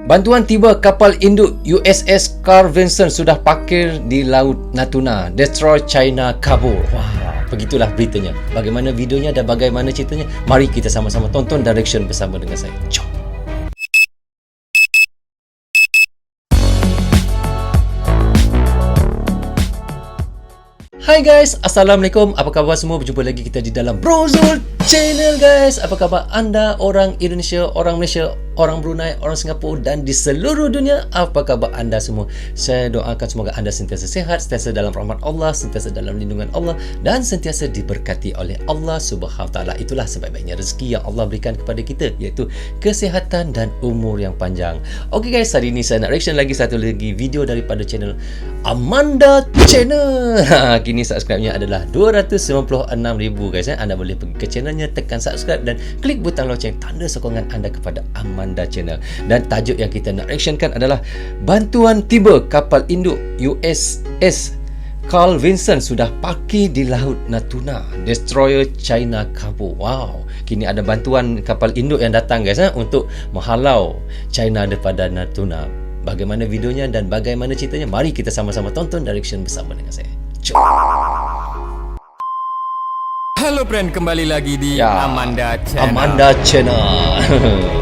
Bantuan tiba, kapal induk USS Carl Vinson sudah parkir di Laut Natuna. Destroy China kabur. Wah, begitulah beritanya. Bagaimana videonya dan bagaimana ceritanya? Mari kita sama-sama tonton Direction bersama dengan saya. Jom. Hai guys, Assalamualaikum. Apa khabar semua? Berjumpa lagi kita di dalam Brozul Channel guys. Apa khabar anda orang Indonesia, orang Malaysia, orang Brunei, orang Singapura dan di seluruh dunia? Apa khabar anda semua? Saya doakan semoga anda sentiasa sehat, sentiasa dalam rahmat Allah, sentiasa dalam lindungan Allah dan sentiasa diberkati oleh Allah Subhanahu Taala. Itulah sebaik-baiknya rezeki yang Allah berikan kepada kita, iaitu kesihatan dan umur yang panjang. Okey guys, hari ini saya nak reaction lagi satu lagi video daripada channel Amanda Channel. Kini subscribe-nya adalah 296,000 guys. Anda boleh pergi ke channelnya, tekan subscribe dan klik butang loceng tanda sokongan anda kepada Amanda Channel. Dan tajuk yang kita nak reactionkan adalah bantuan tiba, kapal induk USS Carl Vinson sudah parkir di Laut Natuna. Destroyer China kabur. Wow, kini ada bantuan kapal induk yang datang guys untuk menghalau China daripada Natuna. Bagaimana videonya dan bagaimana ceritanya? Mari kita sama-sama tonton Direction bersama dengan saya. Jom. Halo friend, kembali lagi di Amanda Channel. Amanda Channel.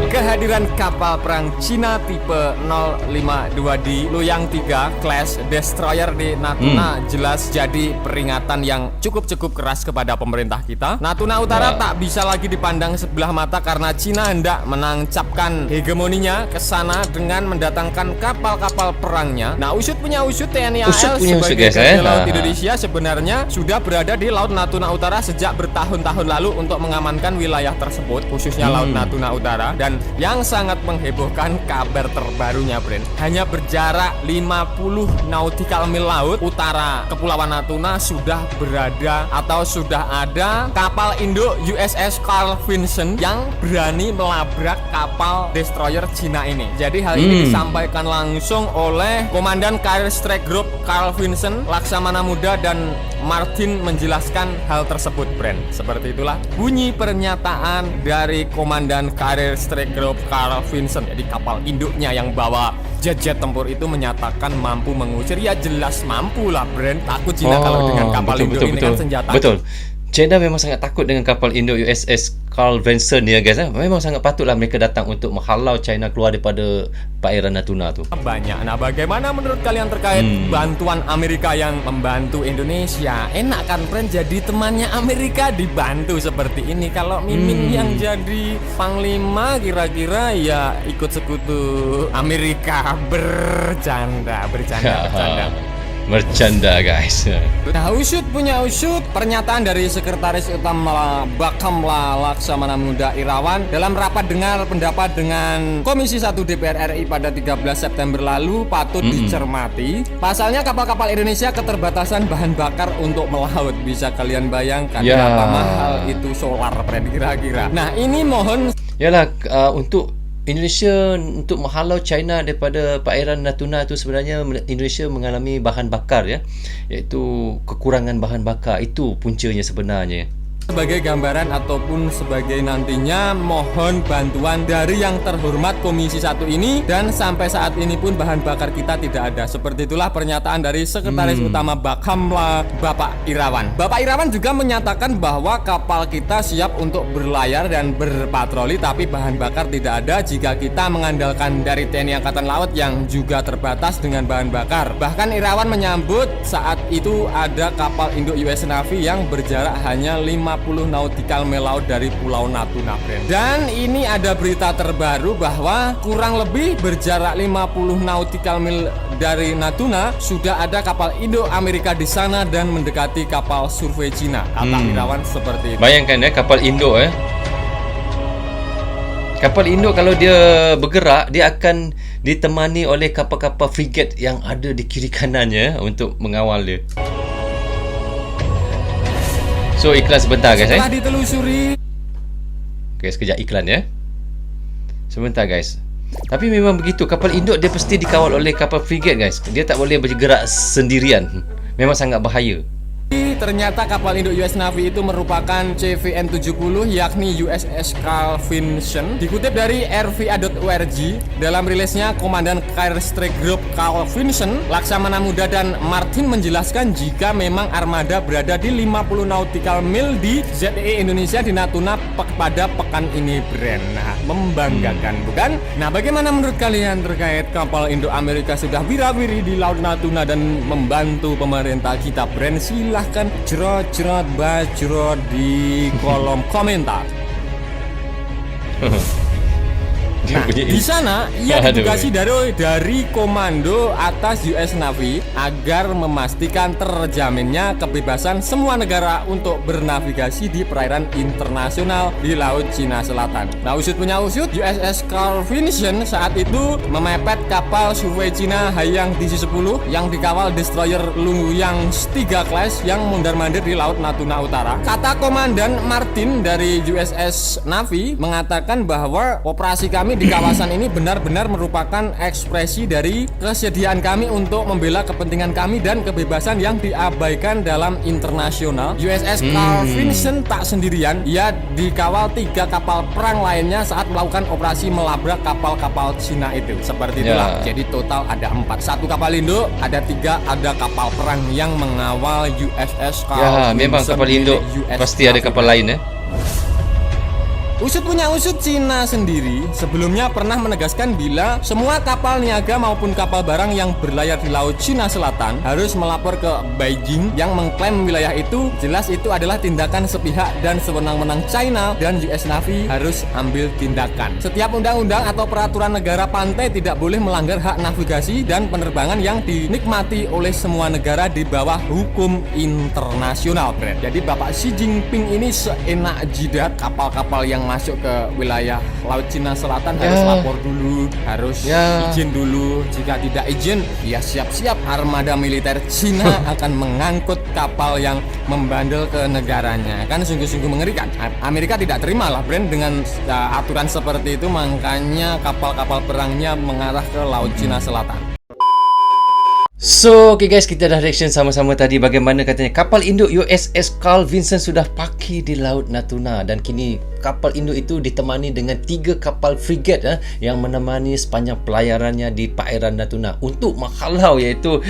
Kehadiran kapal perang Cina tipe 052D Loyang 3 class destroyer di Natuna jelas jadi peringatan yang cukup keras kepada pemerintah kita. Natuna Utara tak bisa lagi dipandang sebelah mata karena Cina hendak menancapkan hegemoninya ke sana dengan mendatangkan kapal-kapal perangnya. Nah, usut punya usut TNI AL sebagai garda laut Indonesia sebenarnya sudah berada di Laut Natuna Utara sejak bertahun-tahun lalu untuk mengamankan wilayah tersebut, khususnya Laut Natuna Utara. Dan yang sangat menghebohkan kabar terbarunya, Bren, hanya berjarak 50 nautical mil laut utara Kepulauan Natuna sudah berada atau sudah ada kapal induk USS Carl Vinson yang berani melabrak kapal destroyer Cina ini. Jadi hal ini disampaikan langsung oleh Komandan Carrier Strike Group Carl Vinson, Laksamana Muda dan Martin menjelaskan hal tersebut, Bren. Seperti itulah bunyi pernyataan dari Komandan Carrier Strike Group Carl Vinson. Jadi kapal induknya yang bawa jet-jet tempur itu menyatakan mampu mengusir. Ya jelas mampu lah, Bren. Takut Cina kalau dengan kapal induk ini kan senjata. Betul. China memang sangat takut dengan kapal induk USS Carl Vinson ya guys. Memang sangat patutlah mereka datang untuk menghalau China keluar daripada perairan Natuna tu. Banyak. Nah, bagaimana menurut kalian terkait bantuan Amerika yang membantu Indonesia? Enak kan, friend, jadi temannya Amerika dibantu seperti ini. Kalau Mimin yang jadi panglima kira-kira ya ikut sekutu Amerika. Bercanda. Bercanda guys. Nah, usut punya usut, pernyataan dari Sekretaris Utama Bakamla Laksamana Muda Irawan dalam rapat dengar pendapat dengan Komisi 1 DPR RI pada 13 September lalu patut dicermati. Pasalnya kapal-kapal Indonesia keterbatasan bahan bakar untuk melaut. Bisa kalian bayangkan berapa mahal itu solar, friend, kira-kira. Nah, ini mohon untuk Indonesia untuk menghalau China daripada perairan Natuna itu sebenarnya Indonesia mengalami bahan bakar ya, iaitu kekurangan bahan bakar. Itu puncanya sebenarnya. Sebagai gambaran ataupun sebagai nantinya mohon bantuan dari yang terhormat Komisi 1 ini, dan sampai saat ini pun bahan bakar kita tidak ada. Seperti itulah pernyataan dari Sekretaris Utama Bakamla Bapak Irawan. Bapak Irawan juga menyatakan bahwa kapal kita siap untuk berlayar dan berpatroli, tapi bahan bakar tidak ada jika kita mengandalkan dari TNI Angkatan Laut yang juga terbatas dengan bahan bakar. Bahkan Irawan menyambut saat itu ada kapal induk US Navy yang berjarak hanya 50 nautical mil laut dari Pulau Natuna, friend. Dan ini ada berita terbaru bahwa kurang lebih berjarak 50 nautical mil dari Natuna sudah ada kapal induk Amerika di sana dan mendekati kapal survei Cina. Kata Irawan seperti itu. Bayangkan ya, kapal induk kapal induk kalau dia bergerak, dia akan ditemani oleh kapal-kapal frigate yang ada di kiri kanannya untuk mengawal dia. So iklan sebentar guys. Setelah ditelusuri. Okay, sekejap iklan ya. Sebentar guys. Tapi memang begitu, kapal induk dia pasti dikawal oleh kapal frigate guys. Dia tak boleh bergerak sendirian. Memang sangat bahaya. ternyata kapal induk US Navy itu merupakan CVN-70 yakni USS Carl Vinson. Dikutip dari rva.org, dalam rilisnya Komandan Carrier Strike Group Carl Vinson, Laksamana Muda dan Martin menjelaskan jika memang armada berada di 50 nautical mil di ZEE Indonesia di Natuna pada pekan ini, Bren. Nah, membanggakan bukan? Nah, bagaimana menurut kalian terkait kapal induk Amerika sudah wirawiri di Laut Natuna dan membantu pemerintah kita, Bren? Silahkan cerot-cerot bacrot di kolom komentar. Nah, di sana ia ditugasi dari komando atas US Navy agar memastikan terjaminnya kebebasan semua negara untuk bernavigasi di perairan internasional di Laut Cina Selatan. Nah, usut punya usut, USS Carl Vinson saat itu memepet kapal survei Cina Haiyang DC-10 yang dikawal destroyer Lungyang 3 class yang mondar-mandir di Laut Natuna Utara. Kata Komandan Martin dari USS Navy mengatakan bahwa operasi kami di kawasan ini benar-benar merupakan ekspresi dari kesediaan kami untuk membela kepentingan kami dan kebebasan yang diabaikan dalam internasional. USS Carl Vinson tak sendirian, ia dikawal 3 kapal perang lainnya saat melakukan operasi melabrak kapal-kapal Cina itu. Seperti itulah. Jadi total ada 4. 1 kapal induk, ada 3 ada kapal perang yang mengawal USS Carl Vinson. Memang kapal induk pasti ada kapal lain ya. Usut punya usut, Cina sendiri sebelumnya pernah menegaskan bila semua kapal niaga maupun kapal barang yang berlayar di Laut Cina Selatan harus melapor ke Beijing yang mengklaim wilayah itu. Jelas itu adalah tindakan sepihak dan sewenang-wenang China dan US Navy harus ambil tindakan. Setiap undang-undang atau peraturan negara pantai tidak boleh melanggar hak navigasi dan penerbangan yang dinikmati oleh semua negara di bawah hukum internasional, Bren. Jadi Bapak Xi Jinping ini seenak jidat kapal-kapal yang masuk ke wilayah Laut Cina Selatan harus lapor dulu, harus izin dulu. Jika tidak izin, ya siap-siap armada militer Cina akan mengangkut kapal yang membandel ke negaranya. Kan sungguh-sungguh mengerikan. Amerika tidak terima lah, Bren, dengan aturan seperti itu, makanya kapal-kapal perangnya mengarah ke Laut Cina Selatan. So, okay guys, kita dah reaction sama-sama tadi bagaimana katanya kapal induk USS Carl Vinson sudah parkir di Laut Natuna dan kini kapal induk itu ditemani dengan 3 kapal frigat yang menemani sepanjang pelayarannya di perairan Natuna untuk menghalau iaitu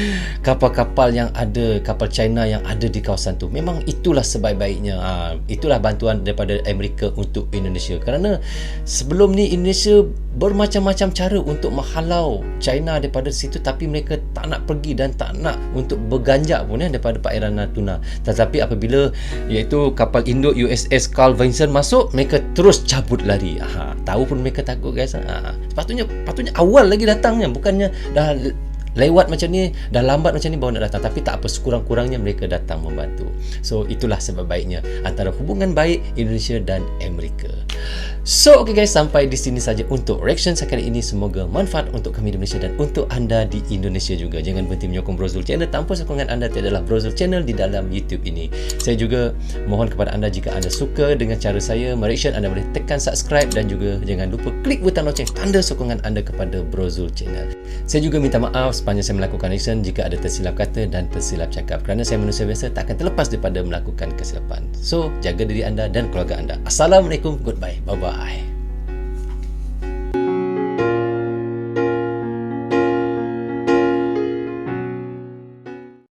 kapal-kapal yang ada, kapal China yang ada di kawasan tu. Memang itulah sebaik-baiknya. Itulah bantuan daripada Amerika untuk Indonesia. Kerana sebelum ni Indonesia bermacam-macam cara untuk menghalau China daripada situ, tapi mereka tak nak pergi dan tak nak untuk berganjak pun daripada perairan Natuna. Tetapi apabila iaitu kapal induk USS Carl Vinson masuk, mereka terus cabut lari. Tahu pun mereka takut guys. Patutnya awal lagi datangnya, bukannya dah lewat macam ni, dah lambat macam ni baru nak datang. Tapi tak apa, sekurang-kurangnya mereka datang membantu. So itulah sebab baiknya antara hubungan baik Indonesia dan Amerika. So okay guys, sampai di sini saja untuk reaction sekali ini. Semoga manfaat untuk kami di Malaysia dan untuk anda di Indonesia juga. Jangan berhenti menyokong Brozul Channel. Tanpa sokongan anda tiadalah Brozul Channel di dalam YouTube ini. Saya juga mohon kepada anda, jika anda suka dengan cara saya mereaction, anda boleh tekan subscribe dan juga jangan lupa klik butang loceng tanda sokongan anda kepada Brozul Channel. Saya juga minta maaf sepanjang saya melakukan reaction jika ada tersilap kata dan tersilap cakap, kerana saya manusia biasa, tak akan terlepas daripada melakukan kesilapan. So jaga diri anda dan keluarga anda. Assalamualaikum, goodbye, bye bye.